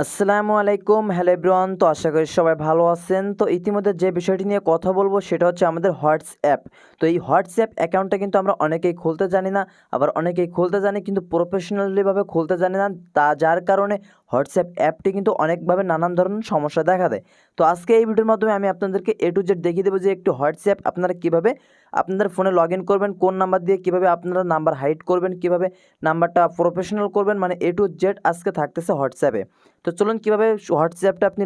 আসসালামু আলাইকুম, hello everyone. তো আশা করি সবাই ভালো আছেন। তো ইতিমধ্যে যে বিষয়টি নিয়ে কথা বলবো সেটা হচ্ছে আমাদের হোয়াটসঅ্যাপ। তো এই হোয়াটসঅ্যাপ অ্যাকাউন্টটা কিন্তু আমরা অনেকেই খুলতে জানি না, আবার অনেকেই খুলতে জানি কিন্তু প্রফেশনালিভাবে খুলতে জানি না। যার কারণে হোয়াটসঅ্যাপ অ্যাপটি কিন্তু অনেকভাবে নানান ধরনের সমস্যা দেখা দেয়। তো আজকে এই ভিডিওর মাধ্যমে আমি আপনাদেরকে A to Z দেখিয়ে দেবো যে একটি হোয়াটসঅ্যাপ আপনারা কীভাবে আপনাদের ফোনে লগ ইন করবেন, কোন নাম্বার দিয়ে কীভাবে আপনারা নাম্বার হাইড করবেন, কীভাবে নাম্বারটা প্রফেশনাল করবেন, মানে A to Z আজকে থাকতেছে হোয়াটসঅ্যাপে। তো চলুন কীভাবে হোয়াটসঅ্যাপটা আপনি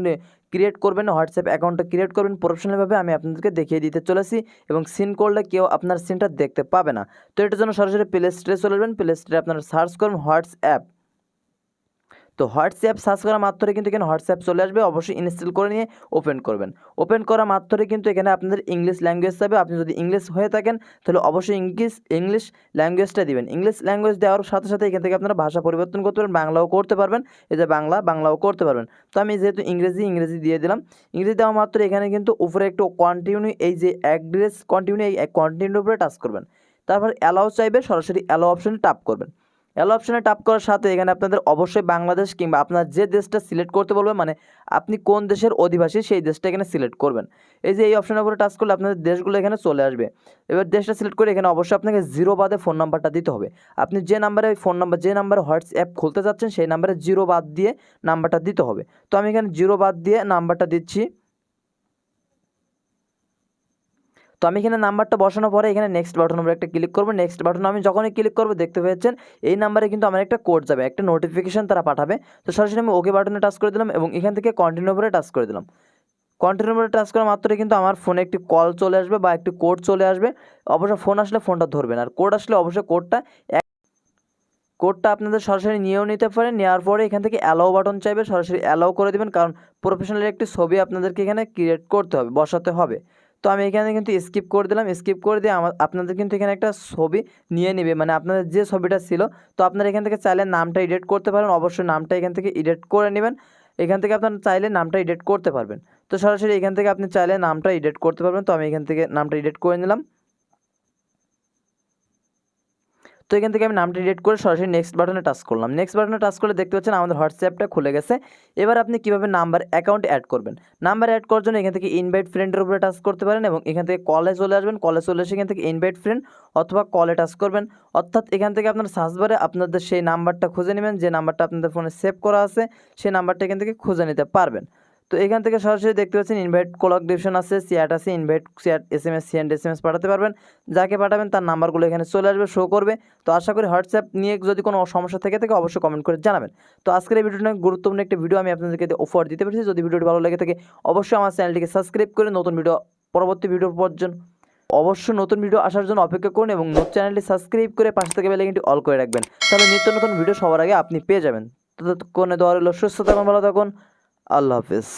ক্রিয়েট করবেন, হোয়াটসঅ্যাপ অ্যাকাউন্টটা ক্রিয়েট করবেন প্রফেশনালভাবে আমি আপনাদেরকে দেখিয়ে দিতে চলেছি, এবং সিন করলে কেউ আপনার সিনটা দেখতে পাবে না। তো এটার জন্য সরাসরি প্লে স্টোরে চলে যাবেন। প্লে স্টোরে আপনারা সার্চ করুন হোয়াটসঅ্যাপ। তো হোয়াটসঅ্যাপ সার্চ করা মাত্রই কিন্তু এখানে হোয়াটসঅ্যাপ চলে আসবে। অবশ্যই ইনস্টল করে নিয়ে ওপেন করবেন। ওপেন করা মাত্রই কিন্তু এখানে আপনাদের ইংলিশ ল্যাঙ্গুয়েজ যাবে। আপনি যদি ইংলিশ হয়ে থাকেন তাহলে অবশ্যই ইংলিশ ল্যাঙ্গুয়েজটা দিবেন। ইংলিশ ল্যাঙ্গুয়েজ দেওয়ার সাথে সাথে এখান থেকে আপনারা ভাষা পরিবর্তন করতে পারবেন, বাংলাও করতে পারবেন। এই যে বাংলাও করতে পারবেন। তো আমি যেহেতু ইংরেজি দিয়ে দিলাম। ইংরেজি দেওয়া মাত্র এখানে কিন্তু উপরে একটু কন্টিনিউ, এই যে অ্যাড্রেস কন্টিনিউ, এই কন্টিনিউর উপরে টাচ করবেন। তারপর অ্যালাও চাইবে, সরাসরি অ্যালাও অপশনে টাপ করবেন। অ্যালো অপশনে টাপ করার সাথে এখানে আপনাদের অবশ্যই বাংলাদেশ কিংবা আপনার যে দেশটা সিলেক্ট করতে বলবে, মানে আপনি কোন দেশের অধিবাসী সেই দেশটা এখানে সিলেক্ট করবেন। এই যে এই অপশনের উপরে টাচ করলে আপনাদের দেশগুলো এখানে চলে আসবে। এবার দেশটা সিলেক্ট করে এখানে অবশ্যই আপনাকে 0 বাদে ফোন নাম্বারটা দিতে হবে। আপনি যে নাম্বারে যে নাম্বারে হোয়াটসঅ্যাপ খুলতে যাচ্ছেন সেই নাম্বারে 0 বাদ দিয়ে নাম্বারটা দিতে হবে। তো আমি এখানে 0 বাদ দিয়ে নাম্বারটা দিচ্ছি। তো আমি এখানে নাম্বারটা বসানোর পরে এখানে নেক্সট বাটনের উপরে একটা ক্লিক করব। নেক্সট বাটনে আমি যখনই ক্লিক করব দেখতে পেয়েছেন এই নাম্বারে কিন্তু আমার একটা কোড যাবে, একটা নোটিফিকেশন তারা পাঠাবে। তো সরাসরি আমি ওকে বাটনে টাচ করে দিলাম এবং এখান থেকে কন্টিনিউ উপরে টাচ করে দিলাম। কন্টিনিউ উপরে টাচ করা মাত্রই কিন্তু আমার ফোনে একটি কল চলে আসবে বা একটি কোড চলে আসবে। অবশ্যই ফোন আসলে ফোনটা ধরবেন, আর কোড আসলে অবশ্যই কোডটা আপনাদের সরাসরি নিয়েও নিতে পারেন। নেওয়ার পরে এখান থেকে অ্যালাও বাটন চাইবে, সরাসরি অ্যালাও করে দেবেন, কারণ প্রফেশনাল একটি ছবি আপনাদেরকে এখানে ক্রিয়েট করতে হবে, বসাতে হবে। তো আমি এখানে কিন্তু স্কিপ করে দিলাম। স্কিপ করে দিয়ে আপনাদের কিন্তু এখানে একটা ছবি নিয়ে নেবে, মানে আপনাদের যে ছবিটা ছিল। তো আপনারা এখান থেকে চাইলে নামটা এডিট করতে পারেন, অবশ্যই নামটা এখান থেকে এডিট করে নেবেন। এখান থেকে আপনারা চাইলে নামটা এডিট করতে পারবেন। তো সরাসরি এখান থেকে আপনি চাইলে নামটা এডিট করতে পারবেন। তো আমি এখান থেকে নামটা এডিট করে নিলাম। তো এখান থেকে আমি নামটা এডিট করে সরাসরি নেক্সট বাটনে টাচ করলাম। নেক্সট বাটনে টাচ করলে দেখতে পাচ্ছেন আমাদের হোয়াটসঅ্যাপটা খুলে গেছে। এবার আপনি কীভাবে নাম্বার অ্যাকাউন্ট অ্যাড করবেন। নাম্বার অ্যাড করার জন্য এখান থেকে ইনভাইট ফ্রেন্ডের উপরে টাচ করতে পারেন এবং এখান থেকে কলে চলে আসবেন। কলে চলে এসে এখান থেকে ইনভাইট ফ্রেন্ড অথবা কলে টাচ করবেন। অর্থাৎ এখান থেকে আপনার সার্চ বারে আপনাদের সেই নাম্বারটা খুঁজে নেবেন, যে নাম্বারটা আপনাদের ফোনে সেভ করা আছে সেই নাম্বারটা এখান থেকে খুঁজে নিতে পারবেন। তো এখান থেকে সরাসরি দেখতে পাচ্ছেন ইনভাইট কোলাবরেশন আছে, চ্যাট আছে, invite chat, SMS, send SMS পাঠাতে পারবেন। যাকে পাঠাবেন তার নাম্বারগুলো এখানে চলে আসবে, শো করবে। তো আশা করি হোয়াটসঅ্যাপ নিয়ে যদি কোনো সমস্যা থেকে থাকে অবশ্যই কমেন্ট করে জানাবেন। তো আজকের এই ভিডিওটা গুরুত্বপূর্ণ একটা ভিডিও আমি আপনাদেরকে অফার দিতে পেরেছি। যদি ভিডিওটি ভালো লেগে থাকে অবশ্যই আমার চ্যানেলটিকে সাবস্ক্রাইব করে পরবর্তী ভিডিওর পর্যন্ত অবশ্যই নতুন ভিডিও আসার জন্য অপেক্ষা করুন এবং চ্যানেলটি সাবস্ক্রাইব করে পাশে থেকে বেল আইকনটি অল করে রাখবেন। তাহলে নিত্য নতুন ভিডিও সবার আগে আপনি পেয়ে যাবেন। ততক্ষণে দোয়া রইল, সুস্থ থাকুন, ভালো থাকুন, আল্লাহ হাফেজ।